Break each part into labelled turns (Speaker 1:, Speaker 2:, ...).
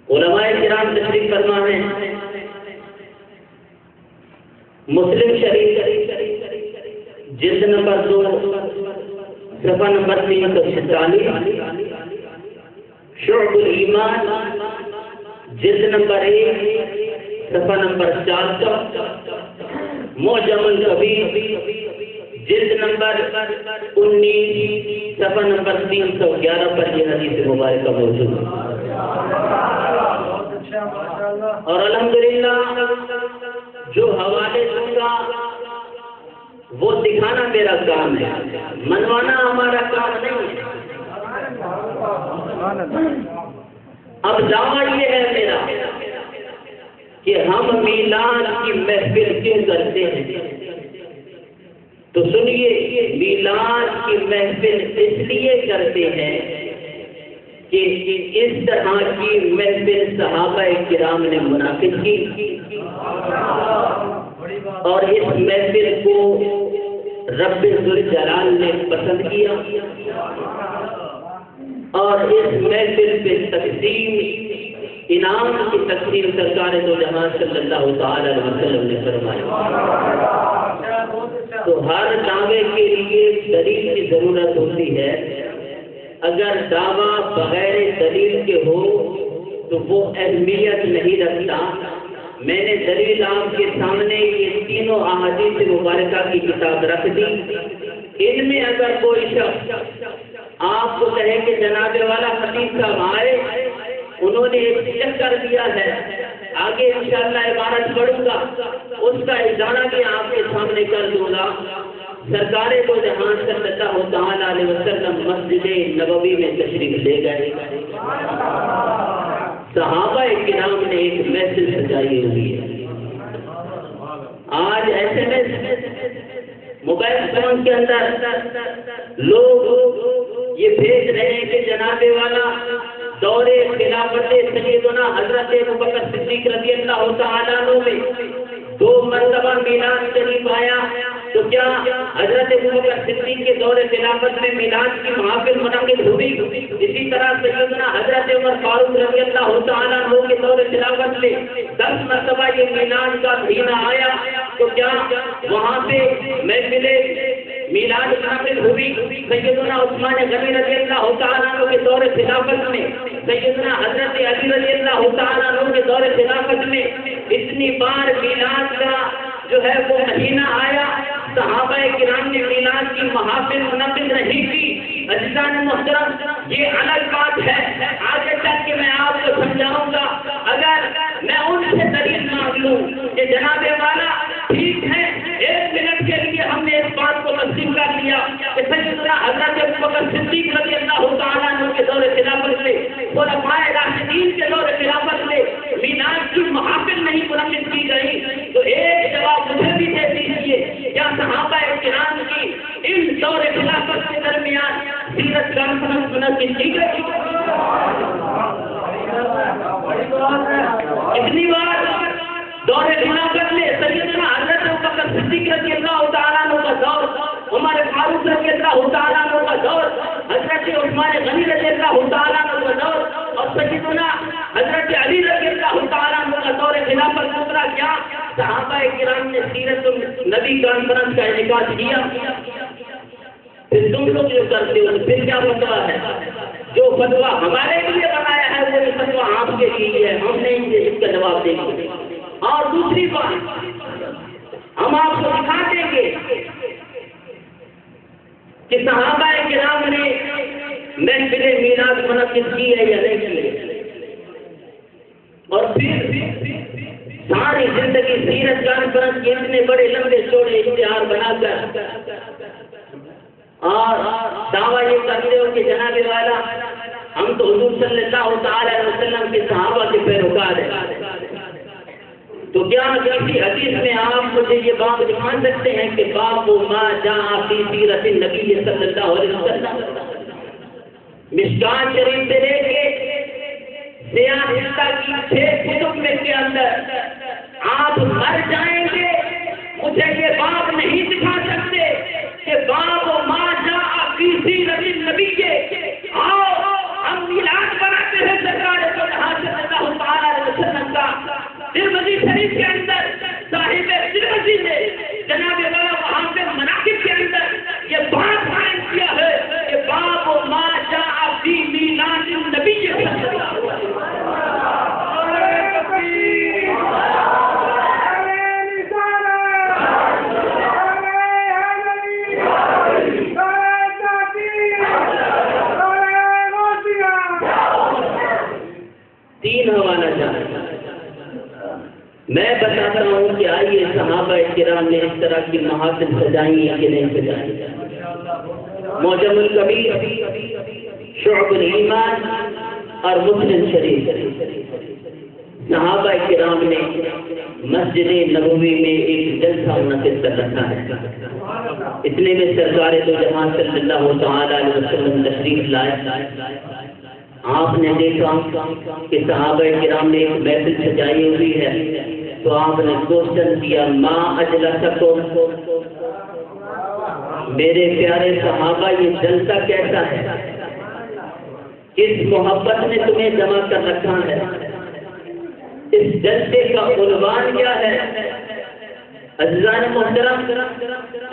Speaker 1: علماء کرام تشریف فرما ہیں، مسلم شریف جلد نمبر 2 صفحہ نمبر 346، شعب الایمان جلد نمبر 1 صفحہ نمبر 400، معجم الکبیر جلد نمبر 19 صفحہ نمبر 311 پر یہ حدیث مبارکہ موجود ہے۔ اور الحمدللہ جو حوالے دوں گا وہ دکھانا میرا کام ہے، منوانا ہمارا کام نہیں ہے۔ اب دعویٰ یہ ہے میرا کہ ہم میلاد کی محفل کیوں کرتے ہیں؟ تو سنیے، میلاد کی محفل اس لیے کرتے ہیں کہ اس طرح کی محفل صحابہ کرام نے منعقد کی اور اس محفل کو رب ذوالجلال نے پسند کیا، اور اس محفل پہ تقسیم انعام کی تقسیم سرکار دو جہاں صلی اللہ تعالی علیہ وسلم نے فرمائی۔ تو ہر دعوے کے لیے دلیل کی ضرورت ہوتی ہے، اگر دعویٰ بغیر دلیل کے ہو تو وہ اہمیت نہیں رکھتا۔ میں نے دلیل آپ کے سامنے یہ تینوں احادیث مبارکہ کی کتاب رکھ دی، ان میں اگر کوئی شخص آپ کو کہے کہ جناب والا خطیب صاحب آئے، انہوں نے ایک چیک کر دیا ہے، آگے انشاءاللہ عبارت پڑھوں گا، اس کا اجارہ بھی آپ کے سامنے کر دوں گا۔ سرکار دو جہاں صلی اللہ تعالی علیہ وسلم مسجد نبوی میں تشریف لے گئے، صحابہ کرام نے ایک محفل سجائی ہوئی ہے۔ آج SMS موبائل فون کے اندر لوگ یہ بھیج رہے ہیں کہ جناب والا دور خلافت سیدنا حضرت ابوبکر صدیق رضی اللہ تعالیٰ عنہ میں 2 مرتبہ میلاد شریف آیا، تو کیا حضرت ابوبکر صدیق کے دور خلافت میں میلاد کی محافل منعقد ہوئی؟ اسی طرح سیدنا حضرت عمر فاروق رضی اللہ تعالیٰ عنہ کے دور خلافت میں 10 مرتبہ یہ میلاد کا مہینہ آیا، تو کیا وہاں پہ محفل میلاد منعقد ہوئی؟ سیدنا عثمان غنی رضی اللہ تعالیٰ عنہ کے دور خلافت میں، سیدنا حضرت علی رضی اللہ تعالیٰ عنہ کے دور خلافت میں اتنی بار میلاد کا جو ہے وہ مہینہ آیا، صحابہ کرام نے میلاد کی محافل منعقد نہیں کی۔ عزیزان محترم، یہ الگ بات ہے، آگے چل کے میں آپ کو سمجھاؤں گا۔ اگر میں ان سے دلیل مانگ لوں کہ جناب والا ٹھیک ہے، 1 منٹ کے لیے ہم نے اس بات کو تسلیم کر لیا کہ سیدنا حضرت ابوبکر صدیق رضی اللہ تعالیٰ عنہ کے دور خلافت میں، خلفائے راشدین کے دور خلافت میں میلاد کی محافل نہیں منعقد کی گئی، تو ایک جواب مجھے بھی دے دیجیے، کیا صحابہ کرام کی ان دور خلافت کے درمیان سیرت کانفرنس منعقد کی گئی؟ اتنی بار دور خلافت میں سیدنا حضرت ابوبکر صدیق رضی اللہ تعالیٰ عنہ کا دور، عمر فاروق رضی اللہ تعالیٰ عنہ کا دور، حضرت عثمان غنی رضی اللہ تعالیٰ عنہ کا دور، اور سیدنا حضرت علی رضی اللہ تعالیٰ عنہ کا دور خلافت گزرا، کیا صحابہ کرام نے سیرت النبی کانفرنس کا انعقاد کیا؟ پھر تم لوگ جو کرتے ہو پھر کیا فتویٰ ہے؟ جو فتویٰ ہمارے لیے بنایا ہے وہ فتویٰ آپ کے لیے ہے، ہم نے اس کا جواب دیں گے۔ اور دوسری بات، ہم آپ کو دکھا دیں گے کہ صحابہ کرام نے محفل میلاد منعقد کی ہے یا نہیں کی ہے، اور پھر ساری زندگی سیرت کانفرنس کے اتنے بڑے لمبے چوڑے اشتہار بنا کر اور دعویٰ یہ کرتے ہو کہ جناب والا ہم تو حضور صلی اللہ تعالی علیہ وسلم کے صحابہ کے پیروکار ہیں، تو کیا کسی حدیث میں آپ مجھے یہ بات دکھا سکتے ہیں کہ باب ما جاء فی سیرت النبی صلی اللہ علیہ وسلم؟ مشکات شریف سے لے کے سیاستہ کی 6 کتب میں کے اندر آپ مر جائیں گے، مجھے یہ باب نہیں دکھا سکتے کہ باب ما جاء فی سیرت النبی، آؤ ہم میلاد بناتے ہیں سرکار کو جہاں سے اللہ شریف کے اندر صاحب ترمذی نے جناب والا وہاں پہ مناقب کے اندر یہ بات قائم کیا ہے کہ باب ما جاء فی میلاد النبی صلی اللہ علیہ وسلم. تین حوالہ جان میں بتاتا ہوں کہ آئیے صحابہ کرام نے اس طرح کی محافل سجائی یا کہ نہیں سجائی. معجم الکبیر، شعب الایمان اور مسلم شریف. صحابہ کرام نے مسجد نبوی میں ایک جلسہ منعقد کر رکھا ہے. اتنے میں سرکار دو جہاں صلی اللہ تعالی علیہ وسلم تشریف لائے. آپ نے دیکھا کہ صحابہ کرام نے ایک محفل سجائی ہوئی ہے تو آپ نے کوشچن کیا ما اجلسکم، میرے پیارے صحابہ یہ جلسہ کیسا ہے، کس محبت نے تمہیں جمع کر رکھا ہے، اس جلسے کا عنوان کیا ہے. عزیزان محترم،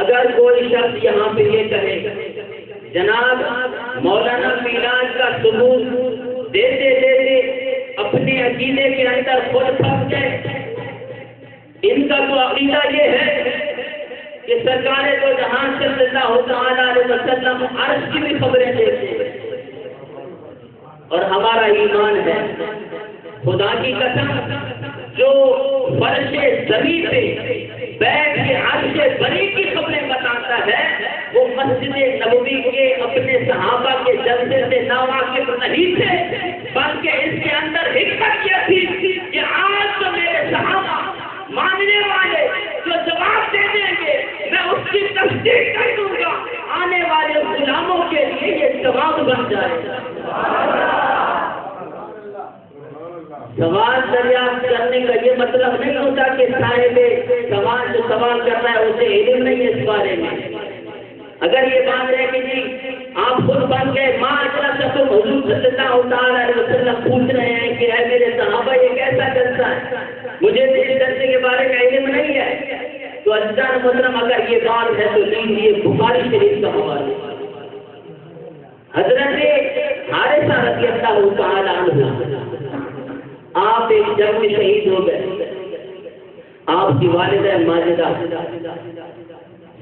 Speaker 1: اگر کوئی شخص یہاں پہ یہ کہے جناب مولانا میلاد کا ثبوت دیتے دیتے اپنے عقیدے کے اندر خود پھنس گئے. ان کا تو عقیدہ یہ ہے کہ سرکار دو جہاں صلی اللہ تعالی علیہ وسلم عرش کی بھی خبریں دیتے ہیں. اور ہمارا ایمان ہے خدا کی قسم جو فرش زمین پہ بیٹھ کے عرش بری کی خبریں بتاتا ہے وہ مسجد نبوی کے اپنے صحابہ کے جلسے سے ناواقف نہیں تھے، بلکہ اس کے اندر حکمت یہ تھی کہ آج تو میرے صحابہ ماننے والے جو جواب دے دیں گے میں اس کی تصدیق کر دوں گا، آنے والے غلاموں کے لیے یہ جواب بن جائے گا. سوال دریافت کرنے کا یہ مطلب نہیں ہوتا کہ صاحب سوال جو سوال کر رہا ہے اسے علم نہیں ہے اس بارے میں. اگر یہ بات ہے کہ جی آپ خود بن گئے ماں اتنا سب حضور صلی اللہ تعالی علیہ وسلم پوچھ رہے ہیں کہ اے میرے صحابہ یہ کیسا جلسہ ہے، مجھے اس جلسے کے بارے میں علم نہیں ہے، تو عزیزان محترم اگر یہ بات ہے تو لیجیے بخاری شریف کا حوالہ. حضرت حارثہ رضی اللہ تعالی عنہ آپ ایک جنگ میں شہید ہو گئے. آپ کی والدہ ماجدہ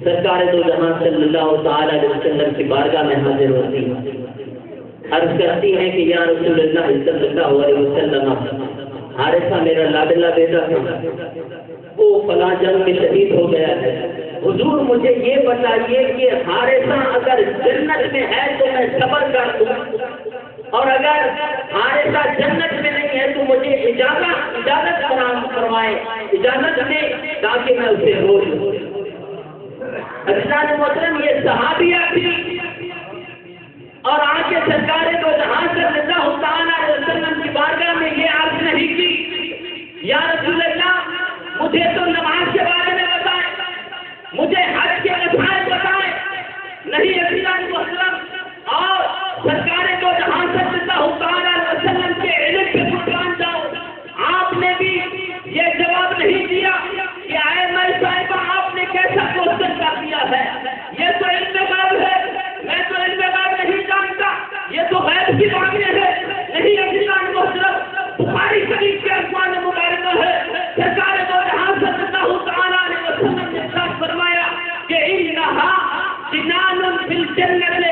Speaker 1: سرکار دو جہاں صلی اللہ تعالی علیہ وسلم کی بارگاہ میں حاضر ہوتی عرض کرتی ہیں کہ یا رسول اللہ صلی اللہ علیہ وسلم حارثہ میرا لاڈلا بیٹا تھا، وہ فلاں جنگ میں شہید ہو گیا ہے، حضور مجھے یہ بتائیے کہ حارثہ اگر جنت میں ہے تو میں صبر کر دوں، اور اگر حارثہ جنت میں نہیں ہے تو مجھے اجازت فراہم کروائے، اجازت دے تاکہ میں اسے رو لوں. عزیزان محترم یہ صحابیہ تھی اور آج کے سرکار دو جہاں صلی اللہ تعالی علیہ وسلم کی بارگاہ میں یہ عرض نہیں کی یا رسول اللہ مجھے تو نماز کے بارے میں بتائیں، مجھے حج کے مسائل بتائیں. نہیں عزیزان محترم، اور سرکار دو جہاں صلی اللہ تعالی علیہ وسلم کے علم پہ قربان جاؤ. آپ نے بھی یہ جواب نہیں دیا کہ اے میں صاحبہ آپ نے کیسا کوشچن کر دیا ہے، یہ تو علم غیب ہے، میں تو علم غیب نہیں جانتا، یہ تو غیب کی باتیں ہیں. نہیں عزیزان محترم، بخاری شریف کے الفاظ مبارکہ ہے سرکار دو جہاں صلی اللہ تعالی علیہ وسلم نے ارشاد فرمایا کہ انہا جنان فی الجنت.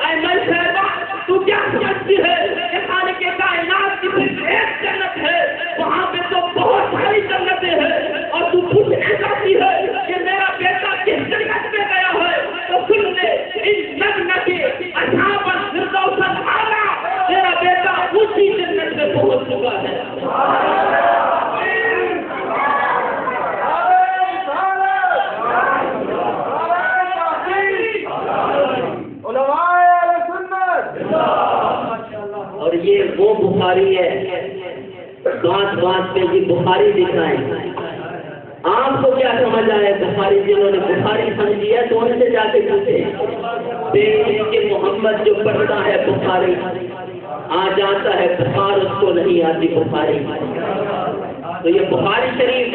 Speaker 1: اے میں صاحبہ تو کیا سمجھتی ہے کہ خالق کائنات کی صرف ایک جنت ہے، وہاں پہ تو بہت ساری جنتیں ہیں، اور تو پوچھنا چاہتی ہے کہ میرا بیٹا کس جنت میں گیا ہے، تو سن لے ان جنت اصحاب الفردوس الاعلی، میرا بیٹا اسی جنت میں پہنچ چکا ہے. اور یہ وہ بخاری ہے بات بات پہ یہ بخاری دکھائیں. آپ کو کیا سمجھ آئے بخاری، جنہوں نے بخاری سمجھی ہے تو ان سے جا کے پوچھے کہ محمد جو پڑھتا ہے بخاری آ جاتا ہے بخار اس کو نہیں آتی بخاری. تو یہ بخاری شریف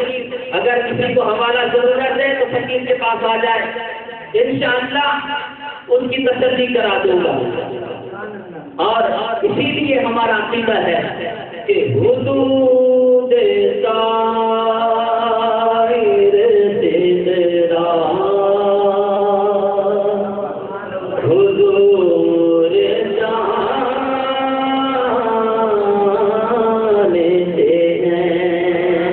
Speaker 1: اگر کسی کو حوالہ ضرورت ہے تو فقیر کے پاس آ جائے، انشاءاللہ ان کی تسلی کرا دوں گا۔ اور اسی لیے ہمارا عقیدہ ہے کہ حدود طاہر تیرا حضور جانتے ہیں،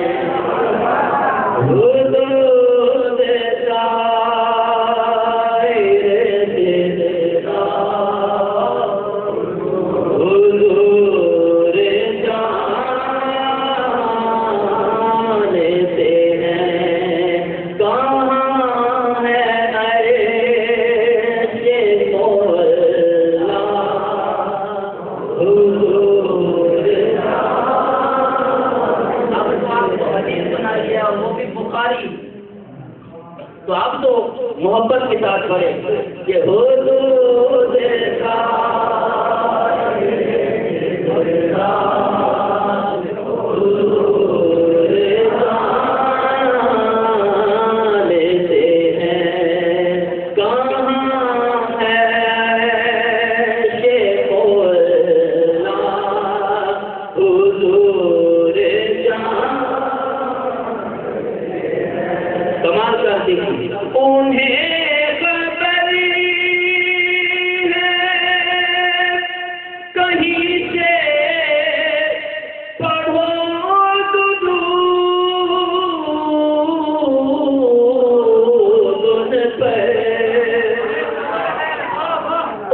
Speaker 1: حدود طاہر تیرا حضور جانتے ہیں، کہاں ہے عیش مولا حضور جانتے۔ اب تو آپ کو حدیث سنائیے اور وہ بھی بخاری، تو آپ تو محبت کے ساتھ پڑھیں کہ حضور جانتے ہیں، کہاں ہے عیش مولا حضور جانتے ہیں۔ کمال کرتی انہیں خبر ہے کہیں سے پڑھو درود ان پر،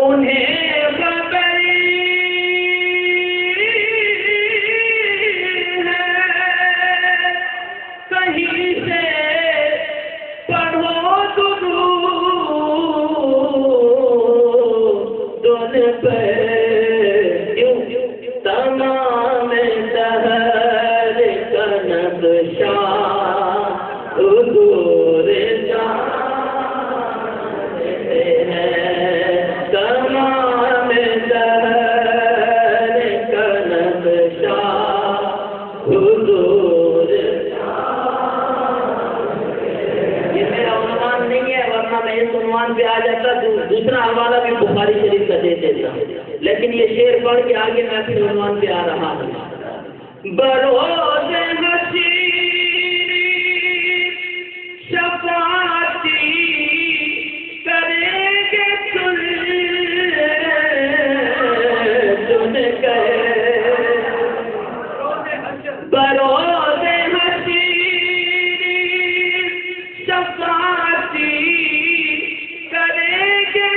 Speaker 1: انہیں خبر ہے کہیں سے پڑھو درود ان پر، تمام دہر کا نقشہ حضور جانتے ہیں، تمام دہر کا نقشہ حضور جانتے ہیں۔ یہ میرا عنوان نہیں ہے، ورنہ میں اس عنوان پہ آ جاتا، دوسرا حوالہ بھی بخاری شریف کا دے دیتا، لیکن یہ شعر پڑھ کے آگے میں اپنے عنوان پہ آ رہا ہوں۔ بروز حشیر شفاعتی کریں گے چن کر، بروز حشیر شفاعتی کریں گے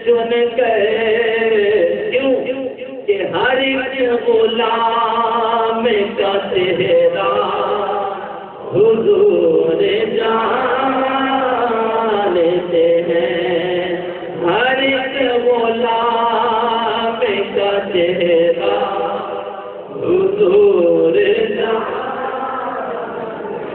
Speaker 1: چن کر، کیوں کہ ہر ایک غلام کا چہرہ حضور جان